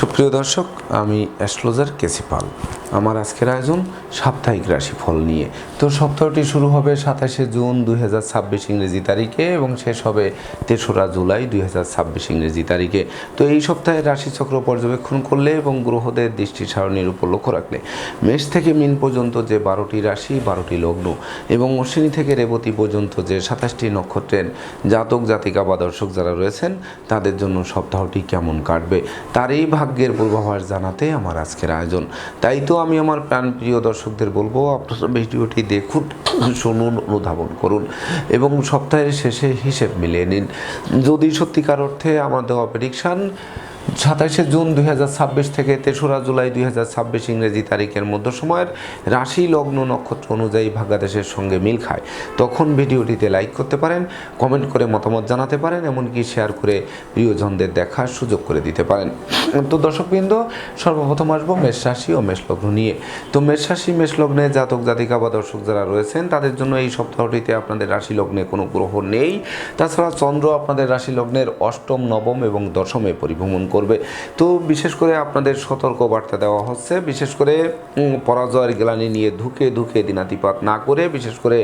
সুপ্রিয় দর্শক, আমি অ্যাস্ট্রোলজার কেসি পাল। আমার আজকের আয়োজন সাপ্তাহিক রাশিফল নিয়ে। তো সপ্তাহটি শুরু হবে 27শে জুন 2026 ইংরেজি তারিখে এবং শেষ হবে 3রা জুলাই 2026 ইংরেজি তারিখে। তো এই সপ্তাহে রাশিচক্র পর্যবেক্ষণ করলে এবং গ্রহদের দৃষ্টি সারণীর উপর লক্ষ্য রাখলে মেষ থেকে মীন পর্যন্ত যে 12টি রাশি, 12টি লগ্ন এবং অশ্বিনী থেকে রেবতী পর্যন্ত যে 27টি নক্ষত্রের জাতক জাতিকা বা দর্শক যারা রয়েছেন তাদের জন্য সপ্তাহটি কেমন কাটবে তার এই ভাগ্যের পূর্বাভাস জানাতে আমার আজকের আয়োজন। তাই তো আমি আমার প্রাণপ্রিয় দর্শকদের বলবো, আপনারা ভিডিওটি দেখুন, শুনুন, অনুধাবন করুন এবং সপ্তাহের শেষে হিসেব মিলিয়ে নিন। যদি সত্যিকার অর্থে আমার দেওয়া প্রেডিকশান 27শে জুন 2026 থেকে 3রা জুলাই 2026 ইংরেজি তারিখের মধ্য সময়ের রাশি লগ্ন নক্ষত্র অনুযায়ী ভাগ্যাদেশের সঙ্গে মিল খায়, তখন ভিডিওটিতে লাইক করতে পারেন, কমেন্ট করে মতামত জানাতে পারেন, এমনকি শেয়ার করে প্রিয়জনদের দেখার সুযোগ করে দিতে পারেন। তো দর্শকবৃন্দ, সর্বপ্রথম আসবো মেষ রাশি ও মেষ লগ্ন নিয়ে। তো মেষ রাশি মেষ লগ্নে জাতক জাতিকা বা দর্শক যারা রয়েছেন তাদের জন্য এই সপ্তাহটিতে আপনাদের রাশি লগ্নে কোনো গ্রহ নেই। তাছাড়া চন্দ্র আপনাদের রাশি লগ্নের অষ্টম, নবম এবং দশমে পরিভ্রমণ করবে। তো বিশেষ করে আপনাদের সতর্ক বার্তা দেওয়া হচ্ছে, বিশেষ করে পরাজয়ের গ্লানি নিয়ে ধুকে ধুকে দিনাতিপাত না করে বিশেষ করে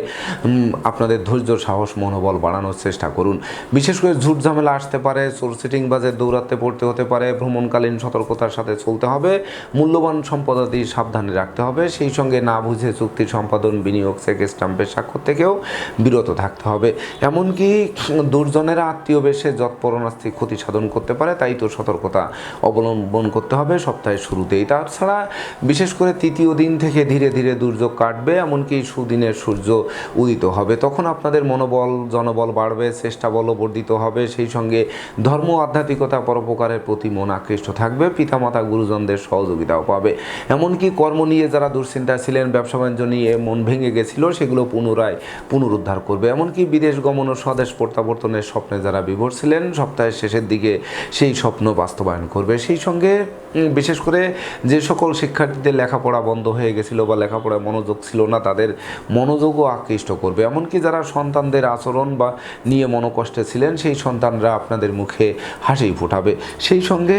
আপনাদের ধৈর্য, সাহস, মনোবল বাড়ানোর চেষ্টা করুন। বিশেষ করে ঝুট ঝামেলা আসতে পারে, চোর সিটিং বাজে দৌড়াতে পড়তে হতে পারে, ভ্রমণকালীন সতর্কতার সাথে চলতে হবে, মূল্যবান সম্পদাদি সাবধানে রাখতে হবে, সেই সঙ্গে না বুঝে চুক্তি সম্পাদন, বিনিয়োগ, চেক স্টাম্পের স্বাক্ষর থেকেও বিরত থাকতে হবে। এমনকি দুর্জনেরা আত্মীয় বেশে যৎপরণাস্তি ক্ষতি সাধন করতে পারে, তাই তো সতর্কতা অবলম্বন করতে হবে সপ্তাহের শুরুতেই। তাছাড়া বিশেষ করে তৃতীয় দিন থেকে ধীরে ধীরে দুর্যোগ কাটবে, এমনকি সুদিনের সূর্য উদিত হবে, তখন আপনাদের মনোবল, জনবল বাড়বে, চেষ্টা বল বর্ধিত হবে, সেই সঙ্গে ধর্ম, আধ্যাত্মিকতা, পরোপকারের প্রতি মন আকৃষ্ট থাকবে, পিতামাতা গুরুজনদের সহযোগিতাও পাবে। এমনকি কর্ম নিয়ে যারা দুশ্চিন্তায় ছিলেন, ব্যবসা বাণিজ্য নিয়ে মন ভেঙে গেছিল, সেগুলো পুনরুদ্ধার করবে। এমনকি বিদেশ গমন ও স্বদেশ প্রত্যাবর্তনের স্বপ্নে যারা বিভোর ছিলেন, সপ্তাহের শেষের দিকে সেই স্বপ্ন বাস্তবায়ন করবে। সেই সঙ্গে বিশেষ করে যে সকল শিক্ষার্থীদের লেখাপড়া বন্ধ হয়ে গেছিল বা লেখাপড়ায় মনোযোগ ছিল না, তাদের মনোযোগও আকৃষ্ট করবে। এমনকি যারা সন্তানদের আচরণ বা নিয়ে মনোকষ্টে ছিলেন, সেই সন্তানরা আপনাদের মুখে হাসি ফোটাবে। সেই সঙ্গে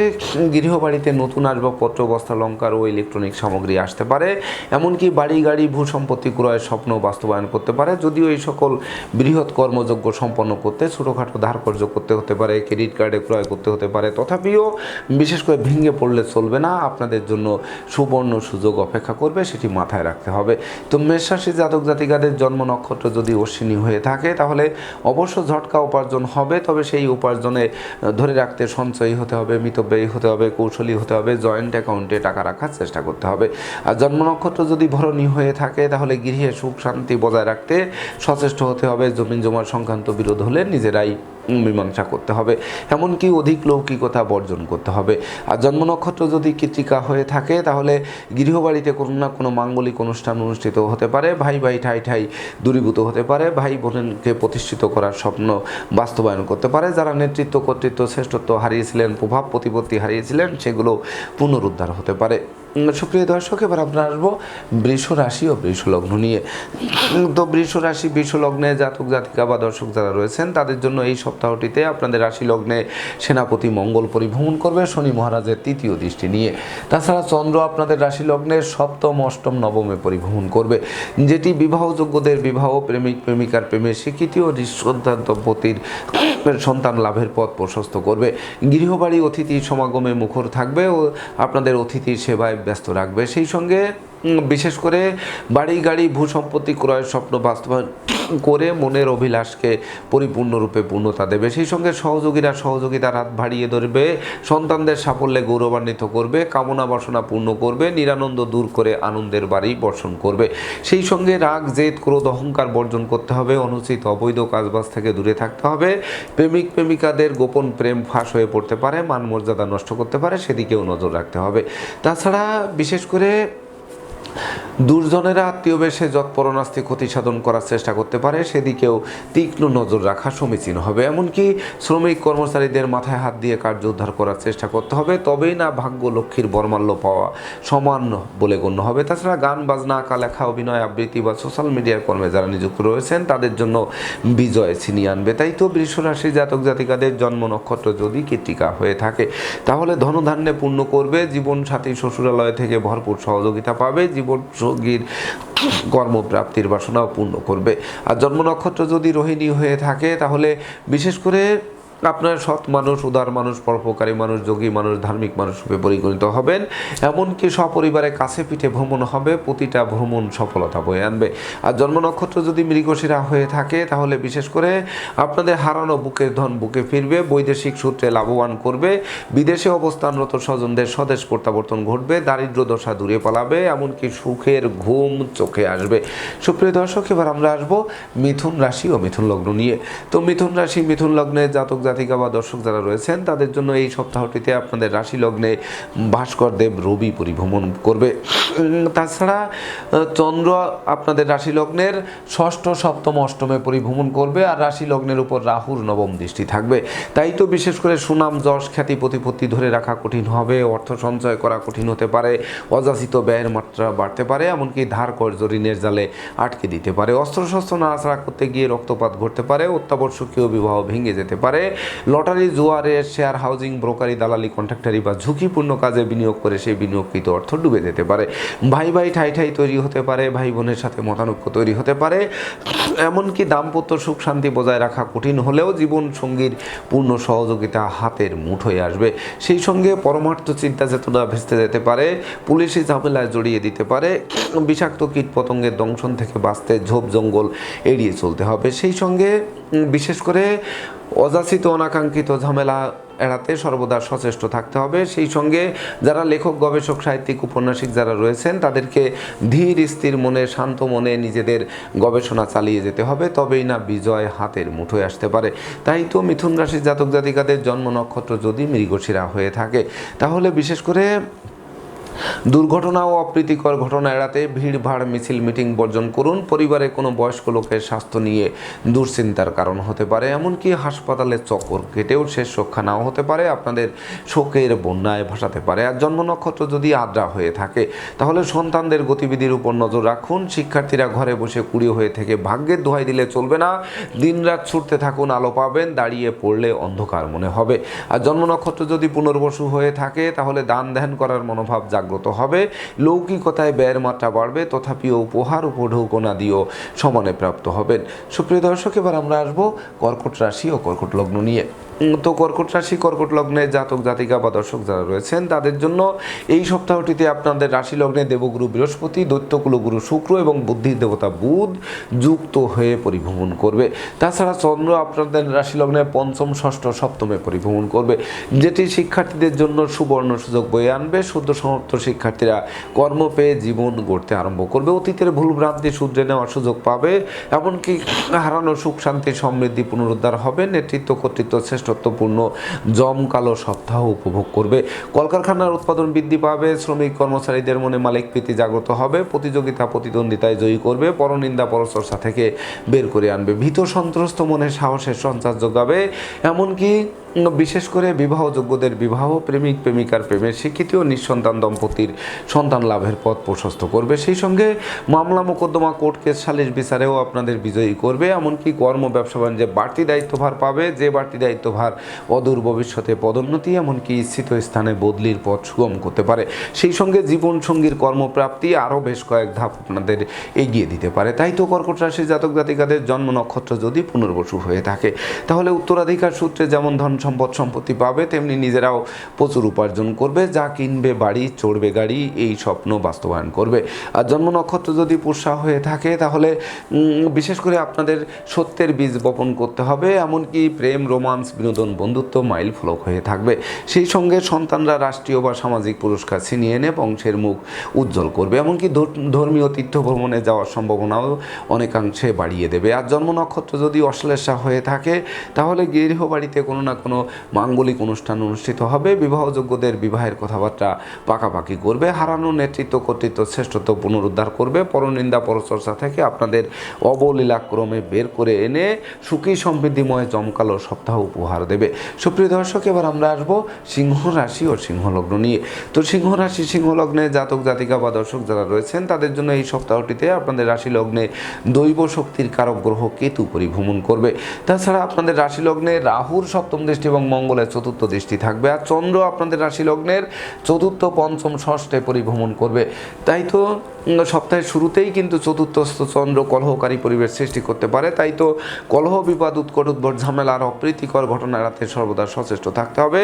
গৃহবাড়িতে নতুন আসবাবপত্র, বস্ত্রালঙ্কার ও ইলেকট্রনিক সামগ্রী আসতে পারে, এমনকি বাড়ি গাড়ি ভূ সম্পত্তি ক্রয়ের স্বপ্ন বাস্তবায়ন করতে পারে। যদিও এই সকল বৃহৎ কর্মযজ্ঞ সম্পন্ন করতে ছোটোখাটো ধার কর্য করতে হতে পারে, ক্রেডিট কার্ডে ক্রয় করতে হতে পারে, তথাপিও বিশেষ করে ভেঙে পড়লে চলবে না, আপনাদের জন্য সুবর্ণ সুযোগ অপেক্ষা করবে, সেটি মাথায় রাখতে হবে। তো মেষ রাশি জাতক জাতিকাদের জন্ম নক্ষত্র যদি অশ্বিনী হয়ে থাকে তাহলে অবশ্য ঝটকা উপার্জন হবে, তবে সেই উপার্জনে ধরে রাখতে সঞ্চয়ী হতে হবে, মিতব্যয়ী হতে হবে, কৌশলী হতে হবে, জয়েন্ট অ্যাকাউন্টে টাকা রাখার চেষ্টা করতে হবে। আর জন্ম নক্ষত্র যদি ভরণী হয়ে থাকে তাহলে গৃহে সুখ শান্তি বজায় রাখতে সচেষ্ট হতে হবে, জমিন জমার সংক্রান্ত বিরোধ হলে নিজেরাই মীমাংসা করতে হবে, এমনকি অধিক লৌকিকতা বর্জন করতে হবে। আর জন্ম নক্ষত্র যদি কৃত্তিকা হয়ে থাকে তাহলে গৃহবাড়িতে কোনো না কোনো মাঙ্গলিক অনুষ্ঠান অনুষ্ঠিত হতে পারে, ভাই ভাই ঠাই ঠাই দূরীভূত হতে পারে, ভাই বোনকে প্রতিষ্ঠিত করার স্বপ্ন বাস্তবায়ন করতে পারে। যারা নেতৃত্ব, কর্তৃত্ব, শ্রেষ্ঠত্ব হারিয়েছিলেন, প্রভাব প্রতিপত্তি হারিয়েছিলেন, সেগুলো পুনরুদ্ধার হতে পারে। সুপ্রিয় দর্শক, এবার আমরা আসবো বৃষ রাশি ও বৃষ লগ্ন নিয়ে। তো বৃষ রাশি, বৃষ লগ্নে জাতক জাতিকা বা দর্শক যারা রয়েছেন তাদের জন্য এই সপ্তাহটিতে আপনাদের রাশি লগ্নে সেনাপতি মঙ্গল পরিভ্রমণ করবে শনি মহারাজের তৃতীয় দৃষ্টি নিয়ে। তাছাড়া চন্দ্র আপনাদের রাশি লগ্নের সপ্তম, অষ্টম, নবমে পরিভ্রমণ করবে, যেটি বিবাহযোগ্যদের বিবাহ, প্রেমিক প্রেমিকার প্রেমের স্বীকৃতি ও নিঃসন্তান দম্পতির সন্তান লাভের পথ প্রশস্ত করবে। গৃহবাড়ি অতিথি সমাগমে মুখর থাকবে ও আপনাদের অতিথির সেবায় ব্যস্ত রাখবে। সেই সঙ্গে বিশেষ করে বাড়ি গাড়ি ভূ সম্পত্তি ক্রয়ের স্বপ্ন বাস্তবায়ন করে মনের অভিলাষকে পরিপূর্ণরূপে পূর্ণতা দেবে। সেই সঙ্গে সহযোগিতার হাত বাড়িয়ে ধরবে, সন্তানদের সাফল্যে গৌরবান্বিত করবে, কামনা বাসনা পূর্ণ করবে, নিরানন্দ দূর করে আনন্দের বাড়ি বর্ষণ করবে। সেই সঙ্গে রাগ, জেদ, ক্রোধ, অহংকার বর্জন করতে হবে, অনুচিত অবৈধ কাজবাজ থেকে দূরে থাকতে হবে। প্রেমিক প্রেমিকাদের গোপন প্রেম ফাঁস হয়ে পড়তে পারে, মান মর্যাদা নষ্ট করতে পারে, সেদিকেও নজর রাখতে হবে। তাছাড়া বিশেষ করে দুর্জনেরা আত্মীয় বেশে যৎপরনাস্তি ক্ষতি সাধন করার চেষ্টা করতে পারে, সেদিকেও তীক্ষ্ণ নজর রাখা সমীচীন হবে। এমনকি শ্রমিক কর্মচারীদের মাথায় হাত দিয়ে কার্য উদ্ধার করার চেষ্টা করতে হবে, তবেই না ভাগ্য লক্ষ্মীর বরমাল্য পাওয়া সমান বলে গণ্য হবে। তাছাড়া গান বাজনা, আঁকা লেখা, অভিনয়, আবৃত্তি বা সোশ্যাল মিডিয়ার কর্মে যারা নিযুক্ত রয়েছেন তাদের জন্য বিজয় ছিনিয়ে আনবে। তাই তো বৃষ রাশি জাতক জাতিকাদের জন্ম নক্ষত্র যদি কৃত্তিকা হয়ে থাকে তাহলে ধনধান্যে পূর্ণ করবে, জীবনসাথী শ্বশুরালয় থেকে ভরপুর সহযোগিতা পাবে, জীবনসঙ্গীর কর্মপ্রাপ্তির বাসনাও পূর্ণ করবে। আর জন্ম নক্ষত্র যদি রোহিণী হয়ে থাকে তাহলে বিশেষ করে আপনার সৎ মানুষ, উদার মানুষ, পরোপকারী মানুষ, যোগী মানুষ, ধার্মিক মানুষ রূপে পরিগণিত হবেন। এমনকি সপরিবারে কাছে পিঠে ভ্রমণ হবে, প্রতিটা ভ্রমণ সফলতা বয়ে আনবে। আর জন্ম নক্ষত্র যদি মৃগশিরা হয়ে থাকে তাহলে বিশেষ করে আপনাদের হারানো বুকের ধন বুকে ফিরবে, বৈদেশিক সূত্রে লাভবান করবে, বিদেশে অবস্থানরত স্বজনদের স্বদেশ প্রত্যাবর্তন ঘটবে, দারিদ্র দশা দূরে পালাবে, এমনকি সুখের ঘুম চোখে আসবে। সুপ্রিয় দর্শক, এবার আমরা আসবো মিথুন রাশি ও মিথুন লগ্ন নিয়ে। তো মিথুন রাশি, মিথুন লগ্নে জাতক জাতিকা বা দর্শক যারা রয়েছেন তাদের জন্য এই সপ্তাহটিতে আপনাদের রাশি লগ্নে ভাস্কর দেব রবি পরিভ্রমণ করবে। তাছাড়া চন্দ্র আপনাদের রাশি লগ্নের ষষ্ঠ, সপ্তম, অষ্টমে পরিভ্রমণ করবে, আর রাশি লগ্নের উপর রাহুর নবম দৃষ্টি থাকবে। তাই তো বিশেষ করে সুনাম, যশ, খ্যাতি, প্রতিপত্তি ধরে রাখা কঠিন হবে, অর্থ সঞ্চয় করা কঠিন হতে পারে, অযাচিত ব্যয়ের মাত্রা বাড়তে পারে, এমনকি ধার কর্জ ঋণের জালে আটকে দিতে পারে, অস্ত্রশস্ত্র নাড়াচাড়া করতে গিয়ে রক্তপাত ঘটতে পারে, অত্যাবশ্যকীয় বিবাহ ভেঙে যেতে পারে, লটারি, জুয়া, রেস, শেয়ার, হাউজিং, ব্রোকারি, দালালি, কন্ট্রাক্টারি বা ঝুঁকিপূর্ণ কাজে বিনিয়োগ করে সেই বিনিয়োগকৃত অর্থ ডুবে যেতে পারে, ভাই ভাই ঠাই ঠাই তৈরি হতে পারে, ভাই বোনের সাথে মতানৈক্য তৈরি হতে পারে, এমনকি দাম্পত্য সুখ শান্তি বজায় রাখা কঠিন হলেও জীবন সঙ্গীর পূর্ণ সহযোগিতা হাতের মুঠোয় আসবে। সেই সঙ্গে পরমার্থ চিন্তা চেতনা ভেস্তে যেতে পারে, পুলিশি ঝামেলায় জড়িয়ে দিতে পারে, বিষাক্ত কীট পতঙ্গের দংশন থেকে বাঁচতে ঝোপ জঙ্গল এড়িয়ে চলতে হবে। সেই সঙ্গে বিশেষ করে অযাচিত অনাকাঙ্ক্ষিত ঝামেলা এড়াতে সর্বদা সচেষ্ট থাকতে হবে। সেই সঙ্গে যারা লেখক, গবেষক, সাহিত্যিক, উপন্যাসিক যারা রয়েছেন তাদেরকে ধীর স্থির মনে, শান্ত মনে নিজেদের গবেষণা চালিয়ে যেতে হবে, তবেই না বিজয় হাতের মুঠোয় আসতে পারে। তাই তো মিথুন রাশির জাতক জাতিকাদের জন্ম নক্ষত্র যদি মৃগশিরা হয়ে থাকে তাহলে বিশেষ করে দুর্ঘটনা ও অপ্রীতিকর ঘটনা এড়াতে ভিড়ভাড়, মিছিল, মিটিং বর্জন করুন। পরিবারে কোনো বয়স্ক লোকের স্বাস্থ্য নিয়ে দুশ্চিন্তার কারণ হতে পারে, এমনকি হাসপাতালে চক্কর কেটেও শেষ রক্ষা নাও হতে পারে, আপনাদের শোকের বন্যায় ভাসাতে পারে। আর জন্ম নক্ষত্র যদি আদ্রা হয়ে থাকে তাহলে সন্তানদের গতিবিধির উপর নজর রাখুন। শিক্ষার্থীরা ঘরে বসে কুড়ি হয়ে থেকে ভাগ্যের দোহাই দিলে চলবে না, দিনরাত ছুটতে থাকুন, আলো পাবেন, দাঁড়িয়ে পড়লে অন্ধকার মনে হবে। আর জন্ম নক্ষত্র যদি পুনর্বসু হয়ে থাকে তাহলে দান ধ্যান করার মনোভাব জাগ্রত হবে, লৌকিকতায় ব্যয়ের মাত্রা বাড়বে, তথাপিও উপহার উপঢৌকনা দিয়েও সমানে প্রাপ্ত হবেন। সুপ্রিয় দর্শক, এবার আমরা আসবো কর্কট রাশি ও কর্কট লগ্ন নিয়ে। তো কর্কট রাশি, কর্কট লগ্নে জাতক জাতিকা বা দর্শক যারা রয়েছেন তাদের জন্য এই সপ্তাহটিতে আপনাদের রাশি লগ্নে দেবগুরু বৃহস্পতি, দৈত্যকুলগুরু শুক্র এবং বুদ্ধির দেবতা বুধ যুক্ত হয়ে পরিভ্রমণ করবে। তাছাড়া চন্দ্র আপনাদের রাশি লগ্নে পঞ্চম, ষষ্ঠ, সপ্তমে পরিভ্রমণ করবে, যেটি শিক্ষার্থীদের জন্য সুবর্ণ সুযোগ বয়ে আনবে। সদ্য সমাপ্ত শিক্ষার্থীরা কর্ম পেয়ে জীবন গড়তে আরম্ভ করবে, অতীতের ভুল ভ্রান্তি শুধরে নেওয়ার সুযোগ পাবে, এমনকি হারানো সুখ শান্তি সমৃদ্ধি পুনরুদ্ধার হবে, নেতৃত্ব কর্তৃত্ব শ্রেষ্ঠত্বপূর্ণ জমকালো সপ্তাহ উপভোগ করবে। কলকারখানার উৎপাদন বৃদ্ধি পাবে, শ্রমিক কর্মচারীদের মনে মালিক প্রীতি জাগ্রত হবে, প্রতিযোগিতা প্রতিদ্বন্দ্বিতায় জয়ী করবে, পরনিন্দা পরচর্চা থেকে বের করে আনবে, ভীত সন্ত্রস্ত মনে সাহসের সঞ্চার যোগাবে, এমনকি বিশেষ করে বিবাহযোগ্যদের বিবাহ, প্রেমিক প্রেমিকার প্রেমের স্বীকৃতি ও নিঃসন্তান দম্পতির সন্তান লাভের পথ প্রশস্ত করবে। সেই সঙ্গে মামলা মোকদ্দমা, কোর্ট কেস, সালিশ বিচারেও আপনাদের বিজয়ী করবে, এমনকি কর্ম ব্যবসা বাণিজ্যে বাড়তি দায়িত্বভার পাবে, যে বাড়তি দায়িত্বভার অদূর ভবিষ্যতে পদোন্নতি, এমনকি ইচ্ছিত স্থানে বদলির পথ সুগম করতে পারে। সেই সঙ্গে জীবন সঙ্গীর কর্মপ্রাপ্তি আরও বেশ কয়েক ধাপ আপনাদের এগিয়ে দিতে পারে। তাই তো কর্কট রাশির জাতক জাতিকাদের জন্ম নক্ষত্র যদি পুনর্বসু হয়ে থাকে তাহলে উত্তরাধিকার সূত্রে যেমন ধন সম্পদ সম্পত্তি পাবে, তেমনি নিজেরাও প্রচুর উপার্জন করবে, যা কিনবে বাড়ি, চড়বে গাড়ি, এই স্বপ্ন বাস্তবায়ন করবে। আর জন্ম নক্ষত্র যদি পুষ্যা হয়ে থাকে তাহলে বিশেষ করে আপনাদের সত্যের বীজ বপন করতে হবে, এমনকি প্রেম, রোমান্স, বিনোদন, বন্ধুত্ব মাইল ফলক হয়ে থাকবে। সেই সঙ্গে সন্তানরা রাষ্ট্রীয় বা সামাজিক পুরস্কার ছিনিয়ে এনে বংশের মুখ উজ্জ্বল করবে, এমনকি ধর্মীয় তীর্থ ভ্রমণে যাওয়ার সম্ভাবনাও অনেকাংশে বাড়িয়ে দেবে। আর জন্ম নক্ষত্র যদি অশ্লেষা হয়ে থাকে তাহলে গৃহবাড়িতে কোনো না কোনো কোনো মাঙ্গলিক অনুষ্ঠান অনুষ্ঠিত হবে। বিবাহযোগ্যদের বিবাহের কথাবার্তা পাকাপাকি করবে। হারানো নেতৃত্ব কর্তৃত্ব শ্রেষ্ঠত্ব পুনরুদ্ধার করবে। পরনিন্দা পরচর্চা থেকে আপনাদের অবলীলাক্রমে বের করে এনে সুখী সমৃদ্ধিময় জমকালো সপ্তাহ উপহার দেবে। সুপ্রিয় দর্শক, এবার আমরা আসবো সিংহ রাশি ও সিংহ লগ্ন নিয়ে। তো সিংহ রাশি সিংহ লগ্নে জাতক জাতিকা বা দর্শক যারা রয়েছেন তাদের জন্য এই সপ্তাহটিতে আপনাদের রাশি লগ্নে দৈব শক্তির কারক গ্রহ কেতু পরিভ্রমণ করবে। তাছাড়া আপনাদের রাশি লগ্নে রাহুর সপ্তম দৃষ্টি এবং মঙ্গলের চতুর্থ দৃষ্টি থাকবে। আর চন্দ্র আপনাদের রাশি লগ্নের চতুর্থ পঞ্চম ষষ্ঠে পরিভ্রমণ করবে। তাই তো সপ্তাহের শুরুতেই কিন্তু চতুর্থস্থ চন্দ্র কলহকারী পরিবেশ সৃষ্টি করতে পারে। তাই তো কলহ বিবাদ উৎকট উদ্ভট ঝামেলা আর অপ্রীতিকর ঘটনা এড়াতে সর্বদা সচেষ্ট থাকতে হবে।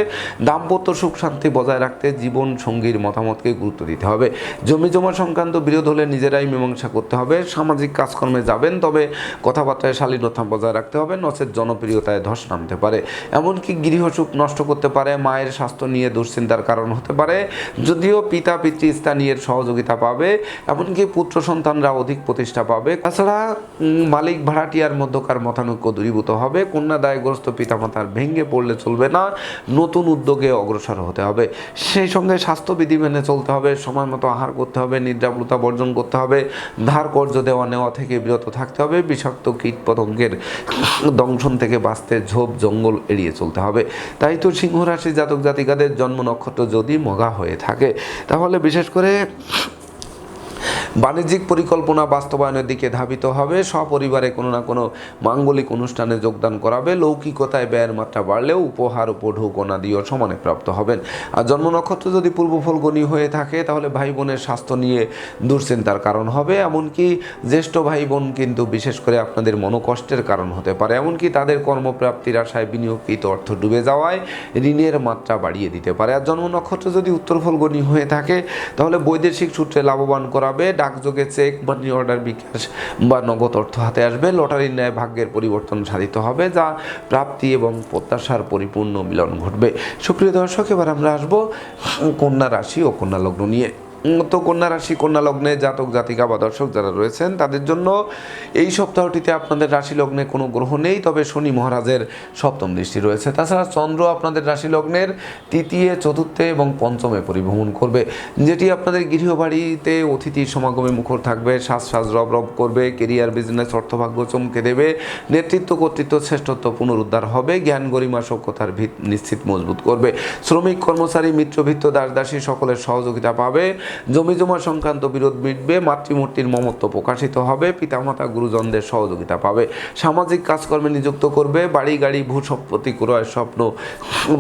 দাম্পত্য সুখ শান্তি বজায় রাখতে জীবন সঙ্গীর মতামতকে গুরুত্ব দিতে হবে। জমি জমা সংক্রান্ত বিরোধ হলে নিজেরাই মীমাংসা করতে হবে। সামাজিক কাজকর্মে যাবেন, তবে কথাবার্তায় শালীনতা বজায় রাখতে হবে, নচেত জনপ্রিয়তায় ধস নামতে পারে। এমনকি গৃহসুখ নষ্ট করতে পারে। মায়ের স্বাস্থ্য নিয়ে দুশ্চিন্তার কারণ হতে পারে। যদিও পিতা পিতৃস্থানীয় সহযোগিতা পাবে, এমনকি পুত্র সন্তানরা অধিক প্রতিষ্ঠা পাবে। তাছাড়া মালিক ভাড়াটিয়ার মধ্যকার মতানৈক্য দূরীভূত হবে। কন্যা দায়গ্রস্ত পিতামাতার ভেঙে পড়লে চলবে না, নতুন উদ্যোগে অগ্রসর হতে হবে। সেই সঙ্গে স্বাস্থ্যবিধি মেনে চলতে হবে। সময় মতো আহার করতে হবে, নিদ্রাবলতা বর্জন করতে হবে, ধার কর্জ দেওয়া নেওয়া থেকে বিরত থাকতে হবে। বিষাক্ত কীট পতঙ্গের দংশন থেকে বাঁচতে ঝোপ জঙ্গল এড়িয়ে চলতে হবে। তাই তো সিংহ রাশি জাতক জাতিকাদের জন্ম নক্ষত্র যদি মঘা হয়ে থাকে, তাহলে বিশেষ করে বাণিজ্যিক পরিকল্পনা বাস্তবায়নের দিকে ধাবিত হবে। সপরিবারে কোনো না কোনো মাঙ্গলিক অনুষ্ঠানে যোগদান করাবে। লৌকিকতায় ব্যয়ের মাত্রা বাড়লেও উপহার উপঢৌকনাদিও সমানে প্রাপ্ত হবেন। আর জন্ম নক্ষত্র যদি পূর্ব ফলগণী হয়ে থাকে, তাহলে ভাই বোনের স্বাস্থ্য নিয়ে দুশ্চিন্তার কারণ হবে। এমনকি জ্যেষ্ঠ ভাই বোন কিন্তু বিশেষ করে আপনাদের মনোকষ্টের কারণ হতে পারে। এমনকি তাদের কর্মপ্রাপ্তির আশায় বিনিয়োগকৃত অর্থ ডুবে যাওয়ায় ঋণের মাত্রা বাড়িয়ে দিতে পারে। আর জন্ম নক্ষত্র যদি উত্তর ফলগণী হয়ে থাকে, তাহলে বৈদেশিক সূত্রে লাভবান করাবে। ডাকযোগে চেক, মানি অর্ডার, বিকাশ বা নগদ অর্থ হাতে আসবে। লটারির ন্যায় ভাগ্যের পরিবর্তন সাধিত হবে, যা প্রাপ্তি এবং প্রত্যাশার পরিপূর্ণ মিলন ঘটবে। সুপ্রিয় দর্শক, এবার আমরা আসবো কন্যা রাশি ও কন্যা লগ্ন নিয়ে। তো কন্যা রাশি কন্যা লগ্নে জাতক জাতিকা বা দর্শক যারা রয়েছেন তাদের জন্য এই সপ্তাহটিতে আপনাদের রাশি লগ্নে কোনো গ্রহ নেই, তবে শনি মহারাজের সপ্তম দৃষ্টি রয়েছে। তাছাড়া চন্দ্র আপনাদের রাশি লগ্নের তৃতীয় চতুর্থে এবং পঞ্চমে পরিভ্রমণ করবে, যেটি আপনাদের গৃহবাড়িতে অতিথির সমাগমে মুখর থাকবে। শ্বাস রব রব করবে। কেরিয়ার বিজনেস অর্থভাগ্য চমকে দেবে। নেতৃত্ব কর্তৃত্ব শ্রেষ্ঠত্ব পুনরুদ্ধার হবে। জ্ঞান গরিমা সক্ষতার ভিত নিশ্চিত মজবুত করবে। শ্রমিক কর্মচারী মিত্রভিত্ত দাস দাসী সকলের সহযোগিতা পাবে। জমি জমা সংক্রান্ত বিরোধ মিটবে। মাতৃমূর্তির মমত্ব প্রকাশিত হবে। পিতামাতা গুরুজনদের সহযোগিতা পাবে। সামাজিক কাজকর্মে নিযুক্ত করবে। বাড়ি গাড়ি ভূ সম্পত্তি ক্রয়ের স্বপ্ন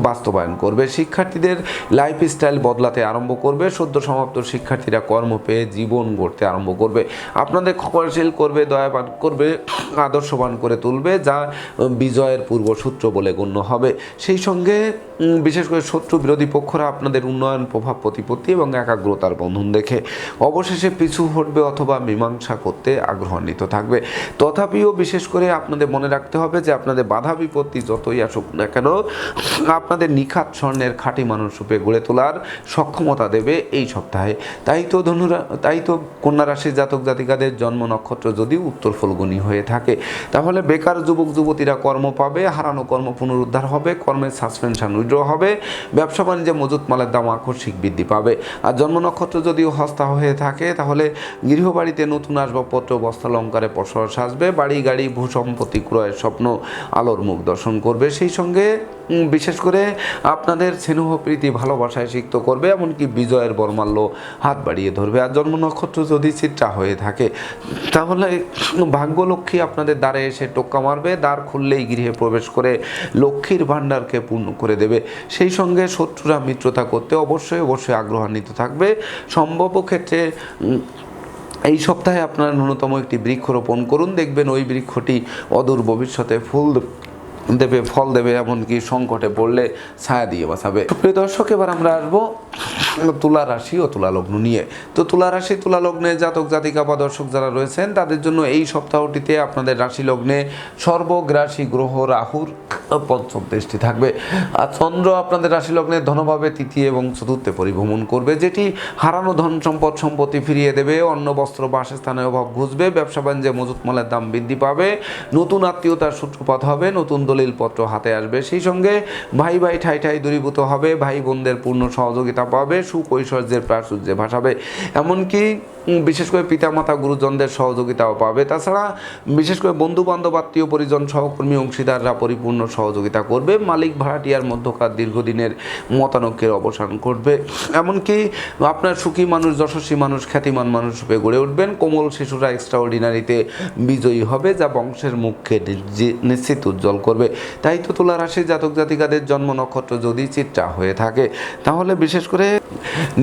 বাস্তবায়ন করবে। শিক্ষার্থীদের লাইফস্টাইল বদলাতে আরম্ভ করবে। সদ্য সমাপ্ত শিক্ষার্থীরা কর্ম পেয়ে জীবন গড়তে আরম্ভ করবে। আপনাদের ক্ষমাশীল করবে, দয়াবান করবে, আদর্শবান করে তুলবে, যা বিজয়ের পূর্বসূত্র বলে গণ্য হবে। সেই সঙ্গে বিশেষ করে শত্রু বিরোধী পক্ষরা আপনাদের উন্নয়ন, প্রভাব প্রতিপত্তি এবং একাগ্রতার বন্ধন দেখে অবশেষে পিছু হটবে অথবা মীমাংসা করতে আগ্রহান্বিত থাকবে। তথাপিও বিশেষ করে আপনাদের মনে রাখতে হবে যে আপনাদের বাধা বিপত্তি যতই আসুক না কেন, আপনাদের নিখাত স্বর্ণের খাঁটি মানুষ রূপে গড়ে তোলার সক্ষমতা দেবে এই সপ্তাহে। তাই তো কন্যা রাশির জাতক জাতিকাদের জন্ম নক্ষত্র যদি উত্তর ফলগুনি হয়ে থাকে, তাহলে বেকার যুবক যুবতীরা কর্ম পাবে। হারানো কর্ম পুনরুদ্ধার হবে। কর্মের সাসপেনশন উইথড্র হবে। ব্যবসা বাণিজ্যে মজুত মালের দাম আকস্মিক বৃদ্ধি পাবে। আর জন্ম নক্ষত্র যদিও হস্তা হয়ে থাকে, তাহলে গৃহবাড়িতে নতুন আসবাবপত্র বস্ত্রালঙ্কারে প্রসার সাজবে। বাড়ি গাড়ি ভূ সম্পত্তি ক্রয়ের স্বপ্ন আলোর মুখ দর্শন করবে। সেই সঙ্গে বিশেষ করে আপনাদের স্নেহ প্রীতি ভালোবাসায় সিক্ত করবে। এমনকি বিজয়ের বর্মাল্য হাত বাড়িয়ে ধরবে। আর জন্ম নক্ষত্র যদি চিত্রা হয়ে থাকে, তাহলে ভাগ্যলক্ষ্মী আপনাদের দ্বারে এসে টোক্কা মারবে। দ্বার খুললেই গৃহে প্রবেশ করে লক্ষ্মীর ভাণ্ডারকে পূর্ণ করে দেবে। সেই সঙ্গে শত্রুরা মিত্রতা করতে অবশ্যই আগ্রহান্বিত থাকবে। সম্ভাব্য ক্ষেত্রে এই সপ্তাহে আপনারা ন্যূনতম একটি বৃক্ষ রোপণ করুন। দেখবেন ওই বৃক্ষটি অদূর ভবিষ্যতে ফল দেবে, এমনকি সংকটে পড়লে ছায়া দিয়ে বাঁচাবে। প্রিয় দর্শক, এবার আমরা আসবো তুলা রাশি ও তুলা লগ্ন নিয়ে। তো তুলা রাশি তুলা লগ্নে জাতক জাতিকা বা দর্শক যারা রয়েছেন তাদের জন্য এই সপ্তাহটিতে আপনাদের রাশি লগ্নে সর্বগ্রাসী গ্রহ রাহুর পঞ্চম দৃষ্টি থাকবে। আর চন্দ্র আপনাদের রাশি লগ্নে ধনভাবে তৃতীয় এবং চতুর্থে পরিভ্রমণ করবে, যেটি হারানো ধন সম্পত্তি ফিরিয়ে দেবে। অন্ন বস্ত্র বাসস্থানের অভাব ঘুচবে। ব্যবসা বাণিজ্যে মজুত মালের দাম বৃদ্ধি পাবে। নতুন আত্মীয়তার সূত্রপাত হবে। নতুন দলিলপত্র হাতে আসবে। সেই সঙ্গে ভাই ভাই ঠাই ঠাই দূরীভূত হবে, ভাই বোনদের পূর্ণ সহযোগিতা পাবে, সুকৈশোর্যের প্রাচুর্যে ভাসাবে। এমনকি বিশেষ করে পিতামাতা গুরুজনদের সহযোগিতাও পাবে। তাছাড়া বিশেষ করে বন্ধু বান্ধব আত্মীয় পরিজন সহকর্মী অংশীদাররা পরিপূর্ণ সহযোগিতা করবে। মালিক ভাড়াটিয়ার মধ্যকার দীর্ঘদিনের মতানৈক্যের অবসান করবে। এমনকি আপনার সুখী মানুষ, যশস্বী মানুষ, খ্যাতিমান মানুষ রূপে গড়ে উঠবেন। কোমল শিশুরা এক্সট্রাঅর্ডিনারিতে বিজয়ী হবে, যা বংশের মুখকে নিশ্চিত উজ্জ্বল করবে। তাই তো তুলা রাশি জাতক জাতিকাদের জন্ম নক্ষত্র যদি চিত্রা হয়ে থাকে, তাহলে বিশেষ করে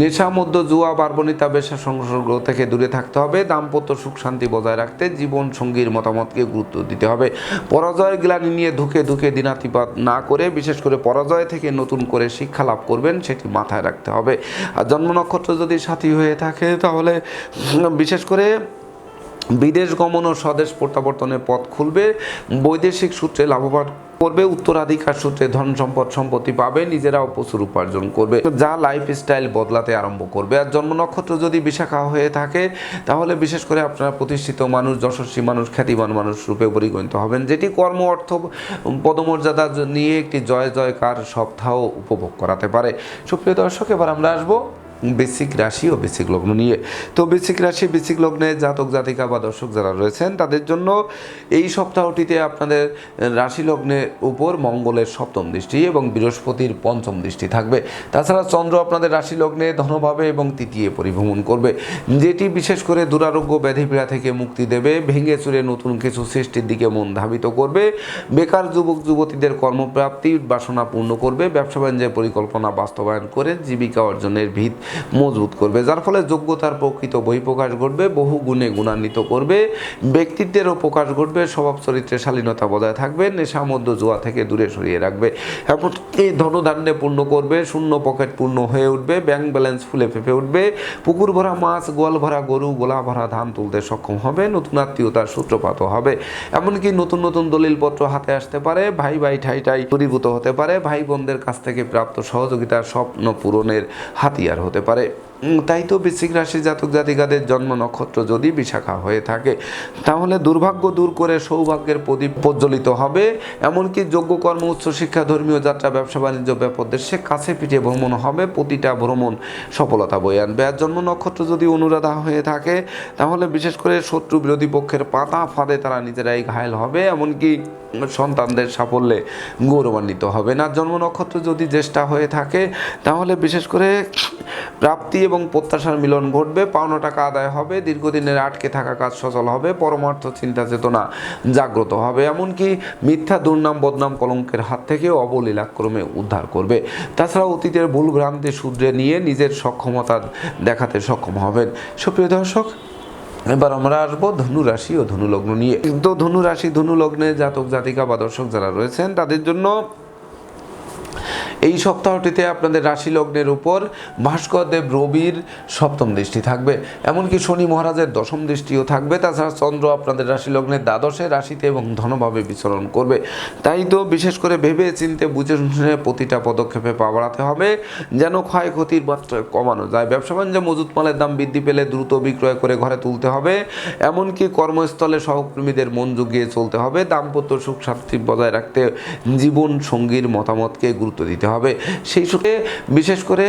নেশা, মধ্য, জুয়া, বার্বণিতা, বেশ্যা সংসর্গ থেকে দূরে থাকতে হবে। দাম্পত্য সুখ শান্তি বজায় রাখতে জীবন সঙ্গীর মতামতকে গুরুত্ব দিতে হবে। পরাজয়ের গ্লানি নিয়ে ধুকে ধুকে দিনাতিপাত না করে বিশেষ করে পরাজয় থেকে নতুন করে শিক্ষা লাভ করবেন, সেটি মাথায় রাখতে হবে। আর জন্ম নক্ষত্র যদি সাথী হয়ে থাকে, তাহলে বিশেষ করে বিদেশ গমন ও স্বদেশ প্রত্যাবর্তনের পথ খুলবে। বৈদেশিক সূত্রে লাভবান করবে। উত্তরাধিকার সূত্রে ধন সম্পদ সম্পত্তি পাবে। নিজেরাও প্রচুর উপার্জন করবে, যা লাইফস্টাইল বদলাতে আরম্ভ করবে। আর জন্ম নক্ষত্র যদি বিশাখা হয়ে থাকে, তাহলে বিশেষ করে আপনারা প্রতিষ্ঠিত মানুষ, যশস্বী মানুষ, খ্যাতিমান মানুষ রূপে পরিগণিত হবেন, যেটি কর্ম, অর্থ, পদমর্যাদা নিয়ে একটি জয় জয়কার সপ্তাহ উপভোগ করাতে পারে। সুপ্রিয় দর্শক, এবার আমরা আসবো বৃশ্চিক রাশি ও বৃশ্চিক লগ্ন নিয়ে। তো বৃশ্চিক রাশি, বৃশ্চিক লগ্নে জাতক জাতিকা বা দর্শক যারা রয়েছেন, তাদের জন্য এই সপ্তাহটিতে আপনাদের রাশি লগ্নের উপর মঙ্গলের সপ্তম দৃষ্টি এবং বৃহস্পতির পঞ্চম দৃষ্টি থাকবে। তাছাড়া চন্দ্র আপনাদের রাশি লগ্নে ধনভাবে এবং তৃতীয় পরিভ্রমণ করবে, যেটি বিশেষ করে দুরারোগ্য ব্যাধিপীড়া থেকে মুক্তি দেবে, ভেঙে চুরে নতুন কিছু সৃষ্টির দিকে মন ধাবিত করবে। বেকার যুবক যুবতীদের কর্মপ্রাপ্তির বাসনা পূর্ণ করবে। ব্যবসা বাণিজ্যের পরিকল্পনা বাস্তবায়ন করে জীবিকা অর্জনের ভিত মজবুত করবে, যার ফলে যোগ্যতার প্রকৃত বহিঃপ্রকাশ ঘটবে। বহু গুণে গুণান্বিত করবে। ব্যক্তিত্বেরও প্রকাশ ঘটবে। স্বভাব চরিত্রে শালীনতা বজায় থাকবে। নেশা, মধ্য, জুয়া থেকে দূরে সরিয়ে রাখবে। এমনকি ধনধান্যে পূর্ণ করবে। শূন্য পকেট পূর্ণ হয়ে উঠবে। ব্যাংক ব্যালেন্স ফুলে ফেঁপে উঠবে। পুকুর ভরা মাছ, গোয়াল ভরা গরু, গোলা ভরা ধান তুলতে সক্ষম হবে। নতুন আত্মীয়তার সূত্রপাত হবে। এমনকি নতুন নতুন দলিলপত্র হাতে আসতে পারে। ভাই ভাই ঠাই ঠাই দূরীভূত হতে পারে। ভাই বোনদের কাছ থেকে প্রাপ্ত সহযোগিতার স্বপ্ন পূরণের হাতিয়ার হতে পারে। তাই তো বৃশ্চিক রাশি জাতক জাতিকাদের জন্ম নক্ষত্র যদি বিশাখা হয়ে থাকে, তাহলে দুর্ভাগ্য দূর করে সৌভাগ্যের প্রদীপ প্রজ্বলিত হবে। এমনকি যোগ্য কর্ম, উচ্চশিক্ষা, ধর্মীয় যাত্রা, ব্যবসা বাণিজ্য, ব্যাপদেশে কাছে পিঠে ভ্রমণ হবে। প্রতিটা ভ্রমণ সফলতা বয়ে আনবে। আর জন্ম নক্ষত্র যদি অনুরাধা হয়ে থাকে, তাহলে বিশেষ করে শত্রু বিরোধী পক্ষের পাতা ফাঁদে তারা নিজেরাই ঘায়েল হবে। এমনকি সন্তানদের সাফল্যে গৌরবান্বিত হবে। না, জন্ম নক্ষত্র যদি জ্যেষ্ঠা হয়ে থাকে, তাহলে বিশেষ করে প্রাপ্তি এবং প্রত্যাশার মিলন ঘটবে। পাওনা টাকা আদায় হবে। দীর্ঘদিনের আটকে থাকা কাজ সচল হবে। পরমার্থ চিন্তা চেতনা জাগ্রত হবে। এমনকি মিথ্যা, দুর্নাম, বদনাম, কলঙ্কের হাত থেকে অবলীলাক্রমে উদ্ধার করবে। তাছাড়া অতীতের ভুল ভ্রান্তি শুধরে নিয়ে নিজের সক্ষমতা দেখাতে সক্ষম হবেন। সুপ্রিয় দর্শক, এবার আমরা আসবো ধনু রাশি ও ধনু লগ্ন নিয়ে। তো ধনু রাশি, ধনু লগ্নে জাতক জাতিকা বা দর্শক যারা রয়েছেন, তাদের জন্য এই সপ্তাহটিতে আপনাদের রাশি লগ্নের উপর ভাস্করদেব রবির সপ্তম দৃষ্টি থাকবে। এমনকি শনি মহারাজের দশম দৃষ্টিও থাকবে। তাছাড়া চন্দ্র আপনাদের রাশি লগ্নের দ্বাদশে রাশিতে এবং ধনভাবে বিচরণ করবে। তাই তো বিশেষ করে ভেবে চিনতে বুঝে শুনে প্রতিটা পদক্ষেপে পা বাড়াতে হবে, যেন ক্ষয়ক্ষতির মাত্রা কমানো যায়। ব্যবসা বাণিজ্যে মজুত মালের দাম বৃদ্ধি পেলে দ্রুত বিক্রয় করে ঘরে তুলতে হবে। এমনকি কর্মস্থলে সহকর্মীদের মন জুগিয়ে চলতে হবে। দাম্পত্য সুখ শান্তি বজায় রাখতে জীবন সঙ্গীর মতামতকে গুরুত্ব দিতে হবে। সেই সঙ্গে বিশেষ করে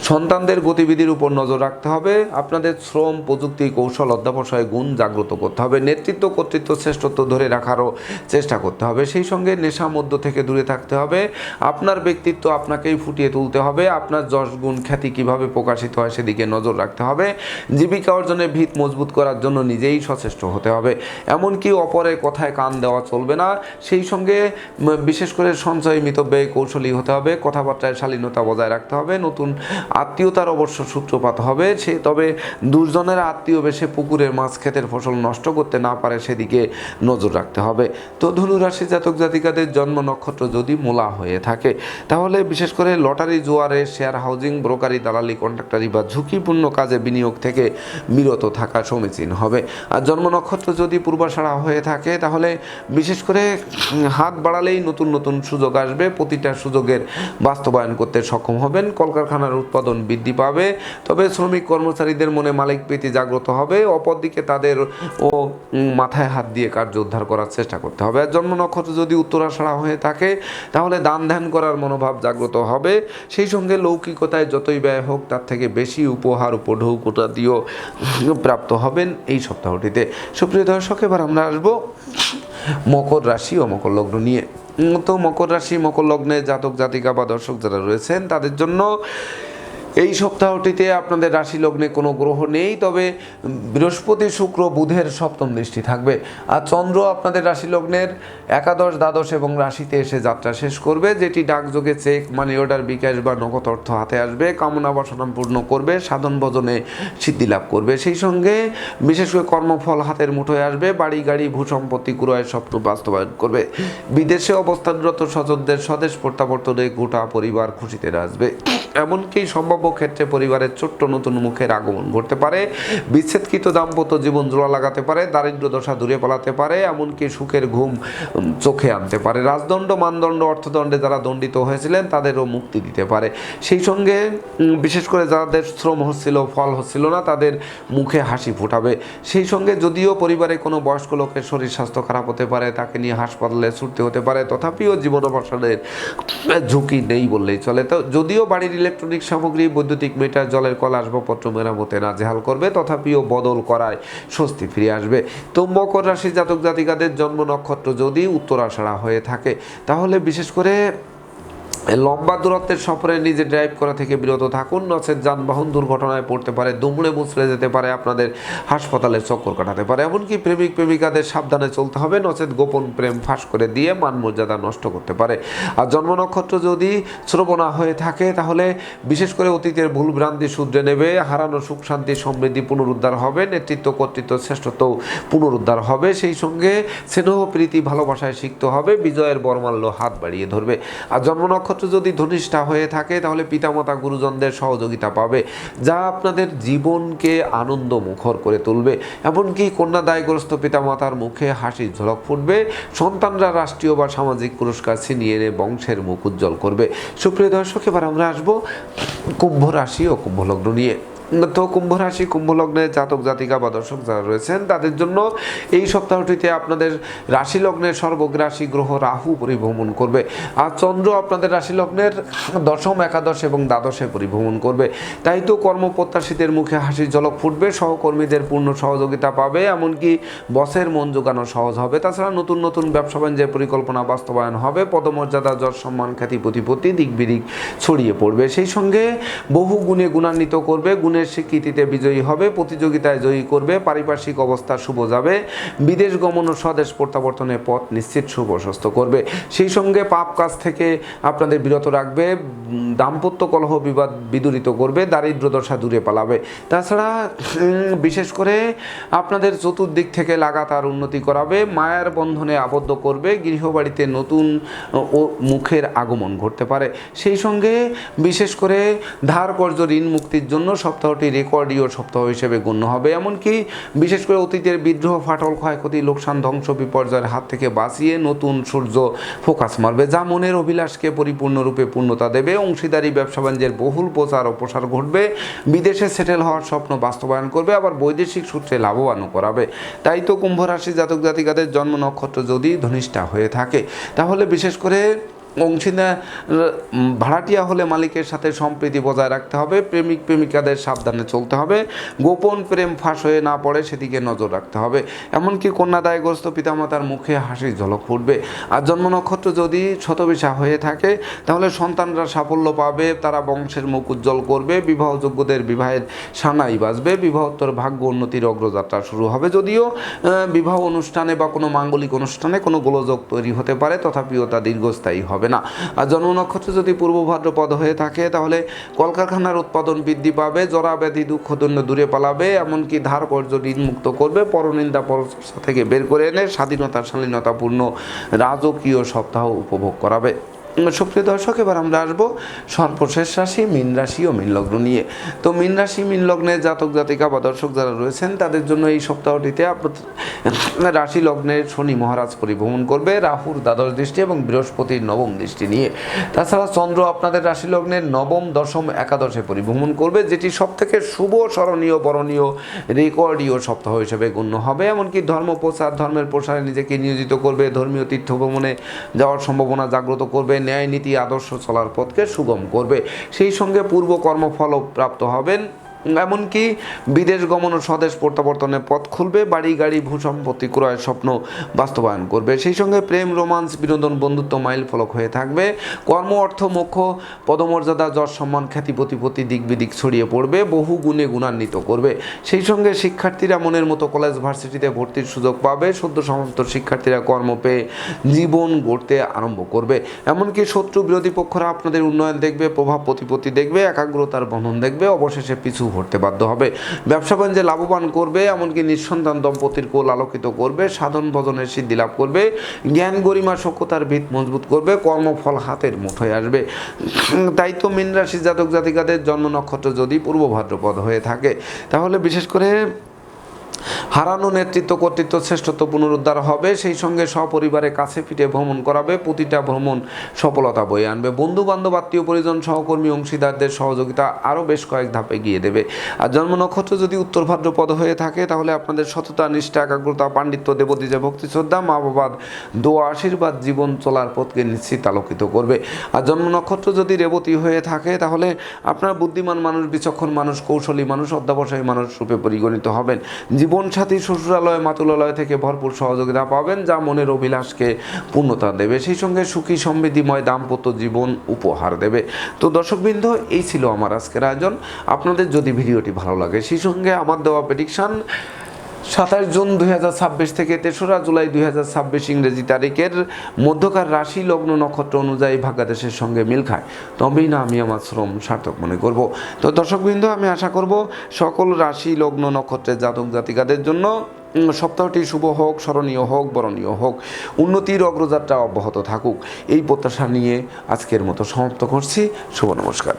সন্তানদের গতিবিধির উপর নজর রাখতে হবে। আপনাদের শ্রম, প্রযুক্তি, কৌশল, অধ্যাবসায় গুণ জাগ্রত করতে হবে। নেতৃত্ব, কর্তৃত্ব, শ্রেষ্ঠত্ব ধরে রাখারও চেষ্টা করতে হবে। সেই সঙ্গে নেশা মধ্য থেকে দূরে থাকতে হবে। আপনার ব্যক্তিত্ব আপনাকেই ফুটিয়ে তুলতে হবে। আপনার যশ, গুণ, খ্যাতি কীভাবে প্রকাশিত হয় সেদিকে নজর রাখতে হবে। জীবিকা অর্জনের ভিত মজবুত করার জন্য নিজেই সচেষ্ট হতে হবে। এমনকি অপরের কথায় কান দেওয়া চলবে না। সেই সঙ্গে বিশেষ করে সঞ্চয় মিতব্যয় কৌশলী হতে হবে। কথাবার্তায় শালীনতা বজায় রাখতে হবে। নতুন আত্মীয়তার অবশ্য সূত্রপাত হবে। তবে দুর্জনের আত্মীয় বেশে পুকুরের মাছ ক্ষেতের ফসল নষ্ট করতে না পারে সেদিকে নজর রাখতে হবে। তো ধনু রাশি জাতক জাতিকাদের জন্ম নক্ষত্র যদি মূলা হয়ে থাকে, তাহলে বিশেষ করে লটারি, জুয়ারে, শেয়ার, হাউজিং, ব্রোকারি, দালালি, কন্ট্রাক্টারি বা ঝুঁকিপূর্ণ কাজে বিনিয়োগ থেকে বিরত থাকা সমীচীন হবে। আর জন্ম নক্ষত্র যদি পূর্বাষাঢ়া হয়ে থাকে, তাহলে বিশেষ করে হাত বাড়ালেই নতুন নতুন সুযোগ আসবে। প্রতিটা সুযোগের বাস্তবায়ন করতে সক্ষম হবেন। কলকাতা কলকারখানার উৎপাদন বৃদ্ধি পাবে, তবে শ্রমিক কর্মচারীদের মনে মালিক প্রীতি জাগ্রত হবে। অপরদিকে তাদের মাথায় হাত দিয়ে কার্য উদ্ধার করার চেষ্টা করতে হবে। আর জন্ম নক্ষত্র যদি উত্তরাষাঢ়া হয়ে থাকে তাহলে দান ধ্যান করার মনোভাব জাগ্রত হবে। সেই সঙ্গে লৌকিকতায় যতই ব্যয় হোক তার থেকে বেশি উপহার উপঢৌকতা দিয়েও প্রাপ্ত হবেন এই সপ্তাহটিতে। সুপ্রিয় দর্শক, এবার আমরা আসবো মকর রাশি ও মকর লগ্ন নিয়ে। তো মকর রাশি মকর লগ্নে জাতক জাতিকা বা দর্শক যারা রয়েছেন তাদের জন্য এই সপ্তাহটিতে আপনাদের রাশি লগ্নে কোনো গ্রহ নেই, তবে বৃহস্পতি শুক্র বুধের সপ্তম দৃষ্টি থাকবে। আর চন্দ্র আপনাদের রাশি লগ্নের একাদশ দ্বাদশ এবং রাশিতে এসে যাত্রা শেষ করবে, যেটি ডাকযোগে চেক, মানি অর্ডার, বিকাশ বা নগদ অর্থ হাতে আসবে, কামনা বাসনা পূর্ণ করবে, সাধন ভজনে সিদ্ধি লাভ করবে। সেই সঙ্গে বিশেষ করে কর্মফল হাতের মুঠোয় আসবে, বাড়ি গাড়ি ভূ সম্পত্তি ক্রয়ের স্বপ্ন বাস্তবায়ন করবে। বিদেশে অবস্থানরত স্বজনদের স্বদেশ প্রত্যাবর্তনে গোটা পরিবার খুশিতে আসবে। এমনকি সম্ভব ক্ষেত্রে পরিবারের ছোট্ট নতুন মুখের আগমন ঘটতে পারে। বিচ্ছেদকৃত দাম্পত্য জীবন জোড়া লাগাতে পারে, দারিদ্র দশা দূরে পালাতে পারে, এমনকি সুখের ঘুম চোখে আনতে পারে। রাজদণ্ড মানদণ্ড অর্থদণ্ডে যারা দণ্ডিত হয়েছিলেন তাদেরও মুক্তি দিতে পারে। সেই সঙ্গে বিশেষ করে যাদের শ্রম হচ্ছিল, ফল হচ্ছিল না, তাদের মুখে হাসি ফোটাবে। সেই সঙ্গে যদিও পরিবারে কোনো বয়স্ক লোকের শরীর স্বাস্থ্য খারাপ হতে পারে, তাকে নিয়ে হাসপাতালে ছুটতে হতে পারে, তথাপিও জীবন অবসানের ঝুঁকি নেই বললেই চলে। তো যদিও বাড়ির ইলেকট্রনিক সামগ্রী, বৈদ্যুতিক মিটার, জলের কল, আসবাবপত্র মেরামতে নাজেহাল করবে, তথাপিও বদল করায় স্বস্তি ফিরে আসবে। তো মকর রাশির জাতক জাতিকাদের জন্ম নক্ষত্র যদি উত্তরাষাঢ়া হয়ে থাকে তাহলে বিশেষ করে লম্বা দূরত্বের সফরে নিজে ড্রাইভ করা থেকে বিরত থাকুন, নচেত যানবাহন দুর্ঘটনায় পড়তে পারে, দুমড়ে মুচড়ে যেতে পারে, আপনাদের হাসপাতালের চক্কর কাটাতে পারে। এমনকি প্রেমিক প্রেমিকাদের সাবধানে চলতে হবে, নচেত গোপন প্রেম ফাঁস করে দিয়ে মান মর্যাদা নষ্ট করতে পারে। আর জন্ম নক্ষত্র যদি শ্রবণা হয়ে থাকে তাহলে বিশেষ করে অতীতের ভুল ভ্রান্তি শুধরে নেবে, হারানো সুখ শান্তি সমৃদ্ধি পুনরুদ্ধার হবে, নেতৃত্ব কর্তৃত্ব শ্রেষ্ঠত্ব পুনরুদ্ধার হবে। সেই সঙ্গে স্নেহ প্রীতি ভালোবাসায় শিখতে হবে, বিজয়ের বরমাল্য হাত বাড়িয়ে ধরবে। আর জন্ম নক্ষত্র যদি ধনিষ্ঠা হয়ে থাকে তাহলে পিতামাতা গুরুজনদের সহযোগিতা পাবে, যা আপনাদের জীবনকে আনন্দ মুখর করে তুলবে। এমনকি কন্যা দায়গ্রস্ত পিতামাতার মুখে হাসির ঝলক ফুটবে, সন্তানরা রাষ্ট্রীয় বা সামাজিক পুরস্কার ছিনিয়ে এনে বংশের মুখ উজ্জ্বল করবে। সুপ্রিয় দর্শক, এবার আমরা আসবো কুম্ভ রাশি ও কুম্ভ লগ্ন নিয়ে। তো কুম্ভ রাশি কুম্ভ লগ্নের জাতক জাতিকা বা দর্শক যারা রয়েছেন তাদের জন্য এই সপ্তাহটিতে আপনাদের রাশি লগ্নের সর্বগ্রাসী গ্রহ রাহু পরিভ্রমণ করবে। আর চন্দ্র আপনাদের রাশি লগ্নের দশম, একাদশ এবং দ্বাদশে পরিভ্রমণ করবে। তাই তো কর্মপ্রত্যাশীদের মুখে হাসির ঝলক ফুটবে, সহকর্মীদের পূর্ণ সহযোগিতা পাবে, এমনকি বসের মন জোগানো সহজ হবে। তাছাড়া নতুন নতুন ব্যবসা বাণিজ্যের পরিকল্পনা বাস্তবায়ন হবে, পদমর্যাদা, যশ, সম্মান, খ্যাতি, প্রতিপত্তি দিক বিদিক ছড়িয়ে পড়বে। সেই সঙ্গে বহু গুণে গুণান্বিত করবে, গুণের স্বীকৃতিতে বিজয়ী হবে, প্রতিযোগিতায় জয়ী করবে, পারিপার্শ্বিক অবস্থা শুভ যাবে, বিদেশ গমন ও স্বদেশ প্রত্যাবর্তনের পথ নিশ্চিত সুপ্রশস্ত করবে। সেই সঙ্গে পাপ কাজ থেকে আপনাদের বিরত রাখবে, দাম্পত্য কলহ বিবাদ বিদূরিত করবে, দারিদ্র দশা দূরে পালাবে। তাছাড়া বিশেষ করে আপনাদের চতুর্দিক থেকে লাগাতার উন্নতি করাবে, মায়ার বন্ধনে আবদ্ধ করবে, গৃহবাড়িতে নতুন মুখের আগমন ঘটতে পারে। সেই সঙ্গে বিশেষ করে ধার কর্য ঋণ মুক্তির জন্য সপ্তাহটি রেকর্ডীয় সপ্তাহ হিসেবে গণ্য হবে। এমনকি বিশেষ করে অতীতের বিদ্রোহ, ফাটল, ক্ষয়ক্ষতি, লোকসান, ধ্বংস, বিপর্যয়ের হাত থেকে বাঁচিয়ে নতুন সূর্য ফোকাস মারবে, যা মনের অভিলাষকে পরিপূর্ণরূপে পূর্ণতা দেবে। অংশীদারি ব্যবসা বাণিজ্যের বহুল প্রচার ও প্রসার ঘটবে, বিদেশে সেটেল হওয়ার স্বপ্ন বাস্তবায়ন করবে, আবার বৈদেশিক সূত্রে লাভবানও করাবে। তাই তো কুম্ভ রাশি জাতক জাতিকাদের জন্ম নক্ষত্র যদি ধনিষ্ঠা হয়ে থাকে তাহলে বিশেষ করে অংশীদার ভাড়াটিয়া হলে মালিকের সাথে সম্প্রীতি বজায় রাখতে হবে, প্রেমিক প্রেমিকাদের সাবধানে চলতে হবে, গোপন প্রেম ফাঁস হয়ে না পড়ে সেদিকে নজর রাখতে হবে। এমনকি কন্যা দায়গ্রস্ত পিতামাতার মুখে হাসির ঝলক ফুটবে। আর জন্ম নক্ষত্র যদি শতবিশা হয়ে থাকে তাহলে সন্তানরা সাফল্য পাবে, তারা বংশের মুখ উজ্জ্বল করবে, বিবাহযোগ্যদের বিবাহের সানাই বাজবে, বিবাহোত্তর ভাগ্য উন্নতির অগ্রযাত্রা শুরু হবে। যদিও বিবাহ অনুষ্ঠানে বা কোনো মাঙ্গলিক অনুষ্ঠানে কোনো গোলযোগ তৈরি হতে পারে, তথাপিও তা দীর্ঘস্থায়ী হবে না। আর জন্ম নক্ষত্র যদি পূর্ব ভাদ্রপদ হয়ে থাকে তাহলে কলকারখানার উৎপাদন বৃদ্ধি পাবে, জরা ব্যাধি দুঃখ দণ্ড দূরে পালাবে, এমনকি ধার কর্য ঋণ মুক্ত করবে, পরনিন্দা পরচর্চা থেকে বের করে এনে স্বাধীনতা শালীনতাপূর্ণ রাজকীয় সপ্তাহ উপভোগ করাবে। সুপ্রিয় দর্শক, এবার আমরা আসবো সর্বশেষ রাশি মীন রাশি ও মীন লগ্ন নিয়ে। তো মীন রাশি মীন লগ্নের জাতক জাতিকা বা দর্শক যারা রয়েছেন তাদের জন্য এই সপ্তাহটিতে রাশি লগ্নের শনি মহারাজ পরিভ্রমণ করবে রাহুর দ্বাদশ দৃষ্টি এবং বৃহস্পতির নবম দৃষ্টি নিয়ে। তাছাড়া চন্দ্র আপনাদের রাশি লগ্নের নবম, দশম, একাদশে পরিভ্রমণ করবে, যেটি সব থেকে শুভ, স্মরণীয়, বরণীয়, রেকর্ডীয় সপ্তাহ হিসেবে গণ্য হবে। এমনকি ধর্ম প্রচার, ধর্মের প্রসারে নিজেকে নিয়োজিত করবে, ধর্মীয় তীর্থ ভ্রমণে যাওয়ার সম্ভাবনা জাগ্রত করবে, ন্যায় নীতি আদর্শ চলার পথকে সুগম করবে। সেই সঙ্গে পূর্ব কর্মফল প্রাপ্ত হবেন। এমনকি বিদেশ গমন ও স্বদেশ প্রত্যাবর্তনের পথ খুলবে, বাড়ি গাড়ি ভূসম্পত্তি ক্রয়ের স্বপ্ন বাস্তবায়ন করবে। সেই সঙ্গে প্রেম, রোমান্স, বিনোদন, বন্ধুত্ব মাইল ফলক হয়ে থাকবে। কর্ম, অর্থ, মোক্ষ, পদমর্যাদা, যশ, সম্মান, খ্যাতি, প্রতিপত্তি দিক বিদিক ছড়িয়ে পড়বে, বহু গুণে গুণান্বিত করবে। সেই সঙ্গে শিক্ষার্থীরা মনের মতো কলেজ ভার্সিটিতে ভর্তির সুযোগ পাবে। সদ্য সমাপ্ত শিক্ষার্থীরা কর্ম পেয়ে জীবন গড়তে আরম্ভ করবে। এমনকি শত্রু বিরোধী পক্ষরা আপনাদের উন্নয়ন দেখবে, প্রভাব প্রতিপত্তি দেখবে, একাগ্রতার বন্ধন দেখবে, অবশেষে পিছু হতে বাধ্য হবে। ব্যবসা বাণিজ্যে লাভবান করবে, এমনকি নিঃসন্তান দম্পতির কোল আলোকিত করবে, সাধন ভজনের সিদ্ধি লাভ করবে, জ্ঞান গরিমা সক্ষতার ভিত মজবুত করবে, কর্মফল হাতের মুঠোয় আসবে। তাই তো মীন রাশির জাতক জাতিকাদের জন্ম নক্ষত্র যদি পূর্ব ভাদ্রপদ হয়ে থাকে, তাহলে বিশেষ করে হারানো নেতৃত্ব, কর্তৃত্ব, শ্রেষ্ঠত্ব পুনরুদ্ধার হবে। সেই সঙ্গে সপরিবারে কাছে পিঠে ভ্রমণ করাবে, প্রতিটা ভ্রমণ সফলতা বয়ে আনবে। বন্ধু বান্ধব, আত্মীয় পরিজন, সহকর্মী, অংশীদারদের সহযোগিতা আরও বেশ কয়েক ধাপে গিয়ে দেবে। আর জন্ম নক্ষত্র যদি উত্তর ভাদ্রপদ হয়ে থাকে, তাহলে আপনাদের সততা, নিষ্ঠা, একাগ্রতা, পাণ্ডিত্য, দেবদ্বিজা, ভক্তি, শ্রদ্ধা, মা বাবার দোয়া, আশীর্বাদ জীবন চলার পথকে নিশ্চিত আলোকিত করবে। আর জন্ম নক্ষত্র যদি রেবতী হয়ে থাকে, তাহলে আপনার বুদ্ধিমান মানুষ, বিচক্ষণ মানুষ, কৌশলী মানুষ, অধ্যবসায়ী মানুষ রূপে পরিগণিত হবেন। জীবনসাথী শ্বশুরালয়, মাতুলালয় থেকে ভরপুর সহযোগিতা পাবেন, যা মনের অভিলাষকে পূর্ণতা দেবে। সেই সঙ্গে সুখী সমৃদ্ধিময় দাম্পত্য জীবন উপহার দেবে। তো দর্শকবৃন্দ, এই ছিল আমার আজকের আয়োজন। আপনাদের যদি ভিডিওটি ভালো লাগে, সেই সঙ্গে আমার দেওয়া প্রেডিকশন 27 জুন 2026 থেকে 3রা জুলাই 2026 ইংরেজি তারিখের মধ্যকার রাশি লগ্ন নক্ষত্র অনুযায়ী ভাগ্যাদেশের সঙ্গে মিল খায়, তবেই না আমি আমার শ্রম সার্থক মনে করব। তো দর্শকবৃন্দ, আমি আশা করব সকল রাশি লগ্ন নক্ষত্রের জাতক জাতিকাদের জন্য সপ্তাহটি শুভ হোক, স্মরণীয় হোক, বরণীয় হোক, উন্নতির অগ্রযাত্রা অব্যাহত থাকুক, এই প্রত্যাশা নিয়ে আজকের মতো সমাপ্ত করছি। শুভ নমস্কার।